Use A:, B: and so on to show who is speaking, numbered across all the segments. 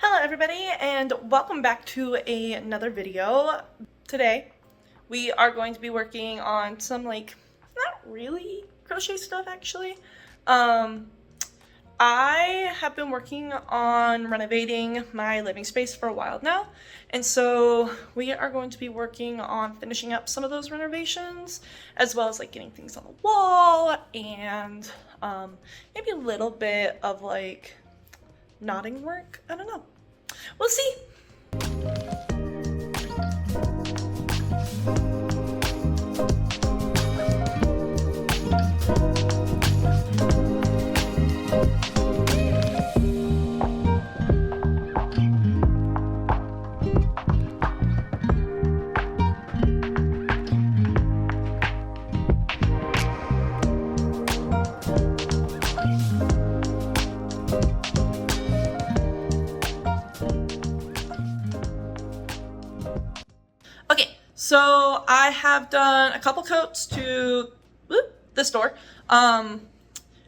A: Hello everybody and welcome back to another video. Today we are going to be working on some not really crochet stuff actually. I have been working on renovating my living space for a while now, and so we are going to be working on finishing up some of those renovations as well as getting things on the wall and maybe a little bit of knotting work. I don't know. We'll see. Okay, so I have done a couple coats to this door, and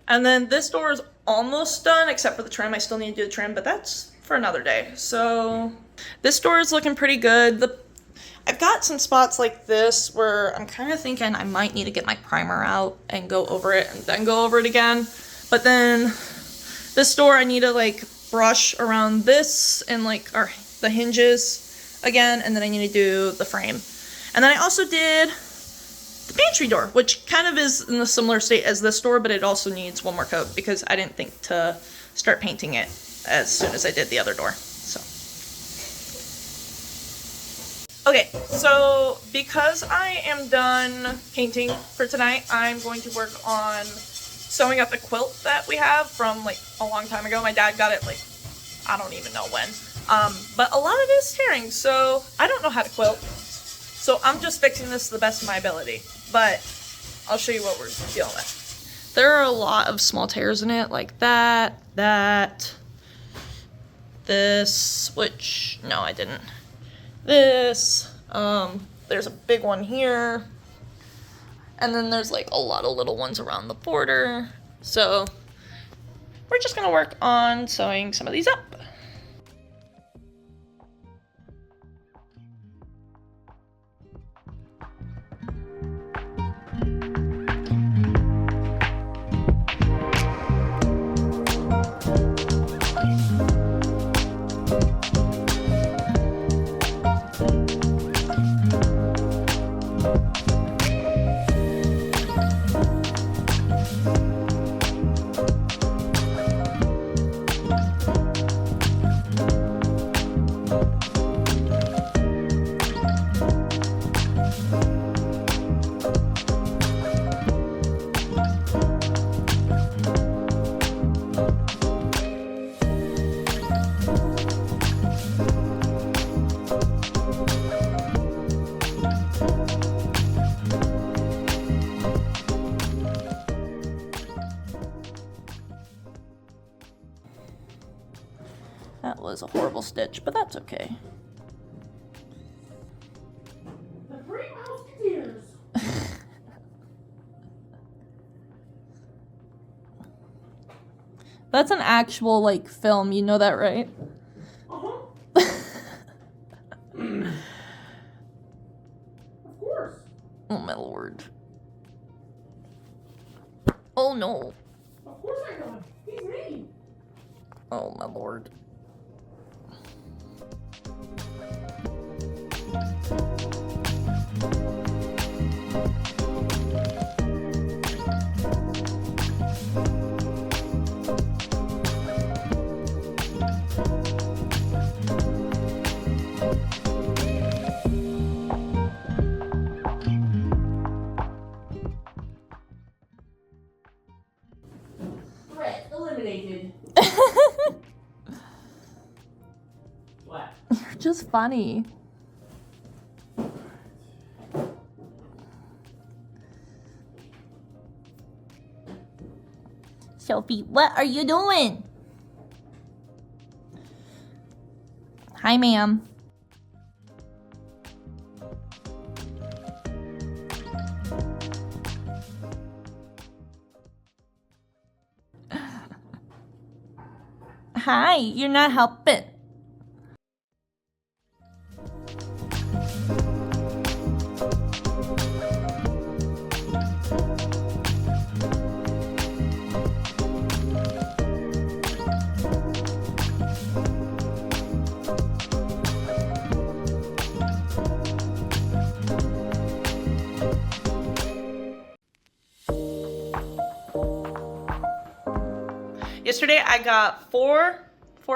A: then this door is almost done except for the trim. I still need to do the trim, but that's for another day. So this door is looking pretty good. I've got some spots like this where I'm kind of thinking I might need to get my primer out and go over it and then go over it again. But then this door I need to brush around this and the hinges again, and then I need to do the frame. And then I also did the pantry door, which kind of is in a similar state as this door, but it also needs one more coat because I didn't think to start painting it as soon as I did the other door. So okay, so because I am done painting for tonight, I'm going to work on sewing up the quilt that we have from a long time ago. My dad got it I don't even know when. But a lot of it is tearing, so I don't know how to quilt. So I'm just fixing this to the best of my ability. But I'll show you what we're dealing with. There are a lot of small tears in it, like that, this, which, no, I didn't. This, there's a big one here. And then there's a lot of little ones around the border. So we're just gonna work on sewing some of these up. That was a horrible stitch, but that's okay.
B: The Three Musketeers.
A: That's an actual film, you know that, right?
B: Uh-huh. Of course.
A: Oh my lord. Oh no.
B: Of course I know him. He's me.
A: Oh my lord.
B: Threat eliminated. What?
A: You're just funny. Sophie, what are you doing? Hi, ma'am. Hi, you're not helping. yesterday I got four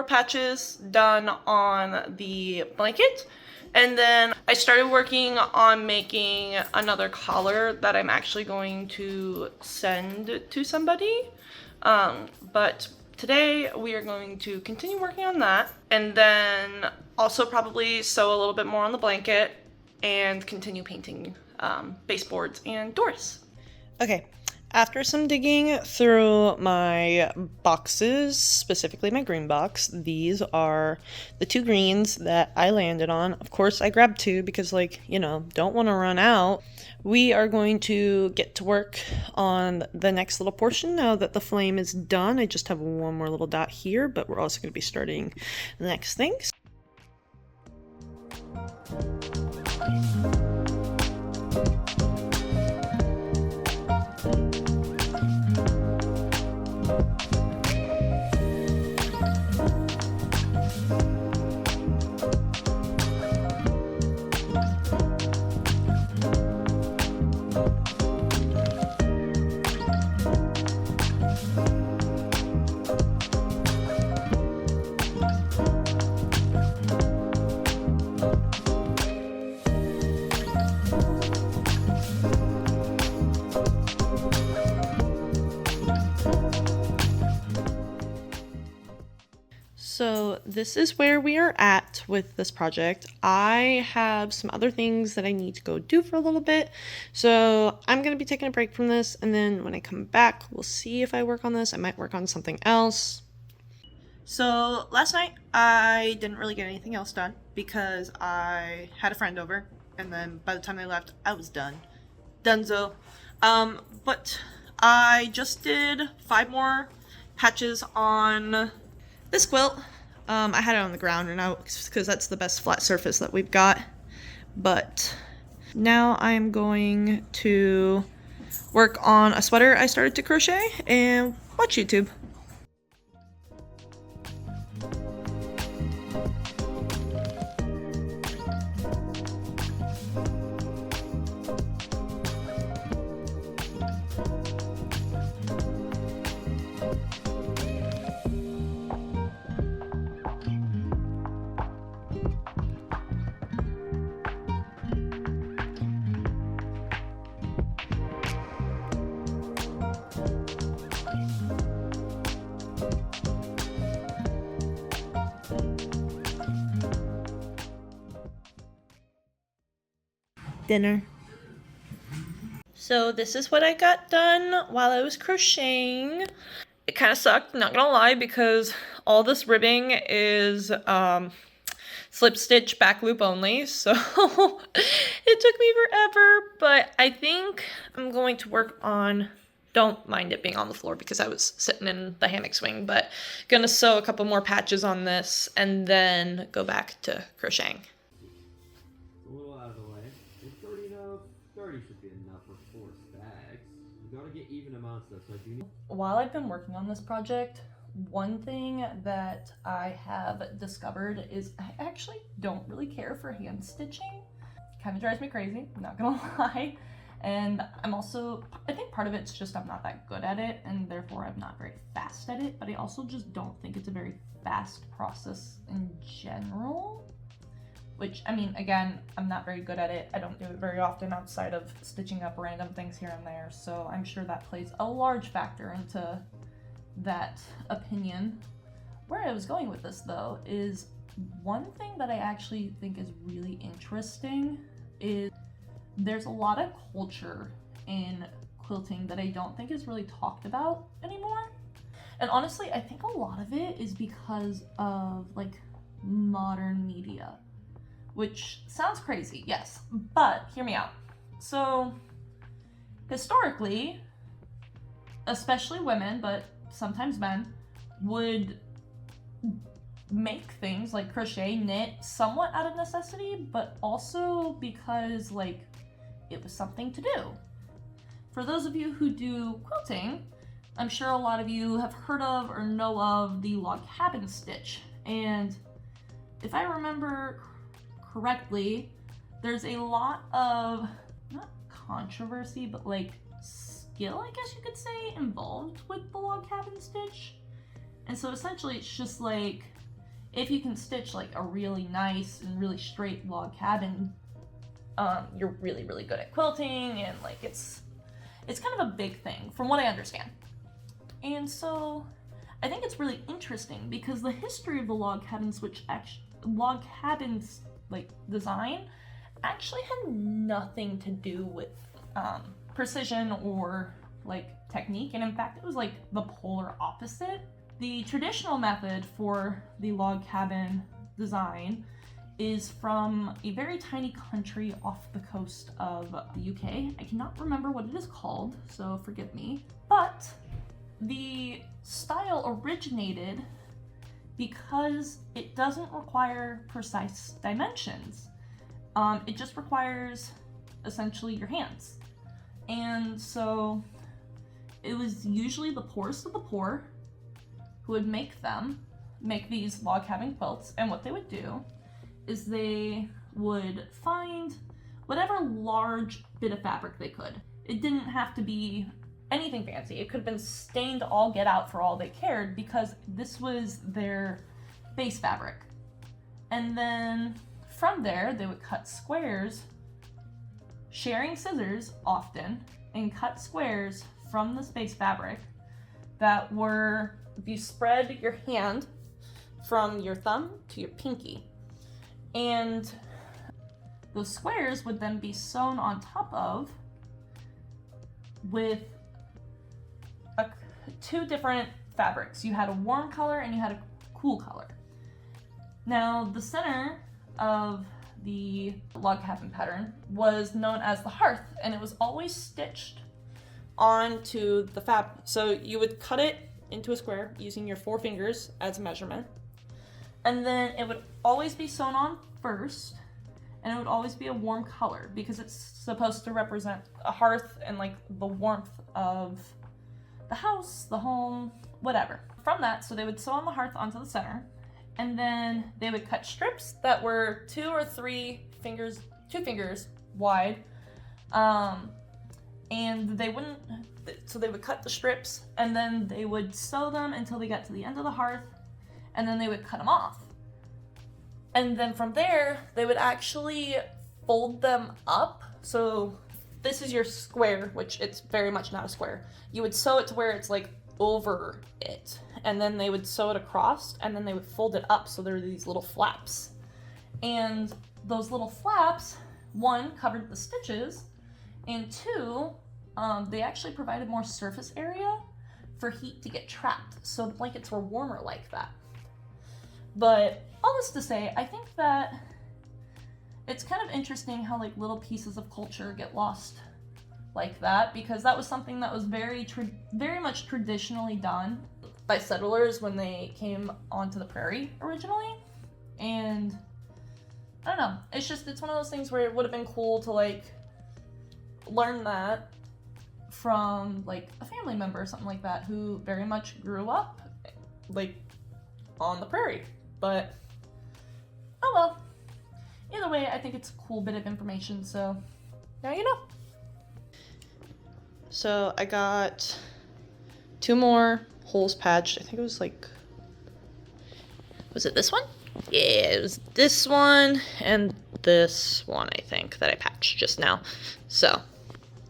A: patches done on the blanket, and then I started working on making another collar that I'm actually going to send to somebody. But today we are going to continue working on that, and then also probably sew a little bit more on the blanket and continue painting baseboards and doors. Okay, after some digging through my boxes, specifically my green box, these are the 2 greens that I landed on. Of course, I grabbed 2 because, like, you know, don't want to run out. We are going to get to work on the next little portion now that the flame is done. I just have one more little dot here, but we're also going to be starting the next things. So this is where we are at with this project. I have some other things that I need to go do for a little bit. So I'm going to be taking a break from this, and then when I come back, we'll see if I work on this. I might work on something else. So last night I didn't really get anything else done because I had a friend over, and then by the time they left, I was done. Dunzo. But I just did 5 more patches on this quilt. I had it on the ground right now because that's the best flat surface that we've got. But now I'm going to work on a sweater I started to crochet and watch YouTube. Dinner. So this is what I got done while I was crocheting. It kind of sucked, not gonna lie, because all this ribbing is slip stitch back loop only, so it took me forever, but I think I'm going to work on, don't mind it being on the floor because I was sitting in the hammock swing, but gonna sew a couple more patches on this and then go back to crocheting.
C: A little out of the way. And 30 should be enough for 4 stacks. You gotta get even amounts though, so I do need...
A: While I've been working on this project, one thing that I have discovered is I actually don't really care for hand stitching. Kind of drives me crazy, I'm not gonna lie. And I'm also, I think part of it's just I'm not that good at it, and therefore I'm not very fast at it, but I also just don't think it's a very fast process in general. Which, I mean, again, I'm not very good at it. I don't do it very often outside of stitching up random things here and there, so I'm sure that plays a large factor into that opinion. Where I was going with this, though, is one thing that I actually think is really interesting is there's a lot of culture in quilting that I don't think is really talked about anymore. And honestly, I think a lot of it is because of, like, modern media. Which sounds crazy, yes, but hear me out. So, historically, especially women, but sometimes men, would make things like crochet, knit, somewhat out of necessity, but also because, like, it was something to do. For those of you who do quilting, I'm sure a lot of you have heard of or know of the log cabin stitch, and if I remember correctly, there's a lot of, not controversy, but like skill, I guess you could say, involved with the log cabin stitch. And so essentially it's just like, if you can stitch like a really nice and really straight log cabin, you're really, really good at quilting, and like it's kind of a big thing from what I understand. And so I think it's really interesting because the history of the log cabins, log cabins like design, actually had nothing to do with precision or like technique, and in fact it was like the polar opposite. The traditional method for the log cabin design is from a very tiny country off the coast of the UK. I cannot remember what it is called, so forgive me. But the style originated because it doesn't require precise dimensions. It just requires essentially your hands. And so it was usually the poorest of the poor who would make these log cabin quilts, and what they would do is they would find whatever large bit of fabric they could. It didn't have to be anything fancy. It could have been stained all get out for all they cared, because this was their base fabric. And then from there, they would cut squares, sharing scissors often, and cut squares from this base fabric that were, if you spread your hand from your thumb to your pinky, and those squares would then be sewn on top of with two different fabrics. You had a warm color and you had a cool color. Now, the center of the log cabin pattern was known as the hearth, and it was always stitched onto the fabric. So you would cut it into a square using your 4 fingers as a measurement, and then it would always be sewn on first, and it would always be a warm color because it's supposed to represent a hearth and like the warmth of the house, the home, whatever. From that, so they would sew on the hearth onto the center, and then they would cut strips that were 2 or 3 fingers, 2 fingers wide, and they wouldn't, so they would cut the strips, and then they would sew them until they got to the end of the hearth, and then they would cut them off. And then from there, they would actually fold them up. So this is your square, which it's very much not a square. You would sew it to where it's like over it, and then they would sew it across, and then they would fold it up so there were these little flaps. And those little flaps, 1, covered the stitches, and 2, they actually provided more surface area for heat to get trapped, so the blankets were warmer like that. But all this to say, I think that it's kind of interesting how like little pieces of culture get lost like that, because that was something that was very much traditionally done by settlers when they came onto the prairie originally. And I don't know, it's one of those things where it would have been cool to like learn that from like a family member or something like that who very much grew up like on the prairie. But oh well, either way, I think it's a cool bit of information, so now you know. So I got 2 more holes patched. I think it was like, was it this one? Yeah, it was this one and this one, I think, that I patched just now. So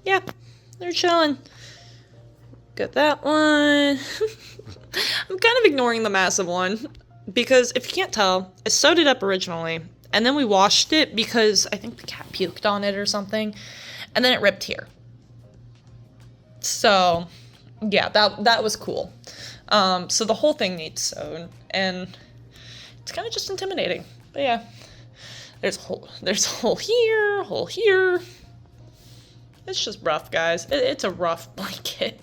A: yeah, they're chilling. Got that one. I'm kind of ignoring the massive one because if you can't tell, I sewed it up originally and then we washed it because I think the cat puked on it or something, and then it ripped here. So yeah, that was cool. So the whole thing needs sewn, and it's kind of just intimidating. But yeah, there's a hole here. It's just rough, guys. It's a rough blanket.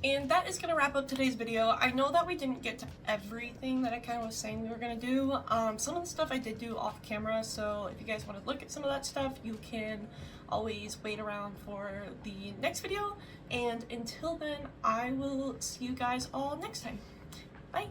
A: And that is going to wrap up today's video. I know that we didn't get to everything that I kind of was saying we were going to do. Some of the stuff I did do off camera, so if you guys want to look at some of that stuff, you can always wait around for the next video. And until then, I will see you guys all next time. Bye!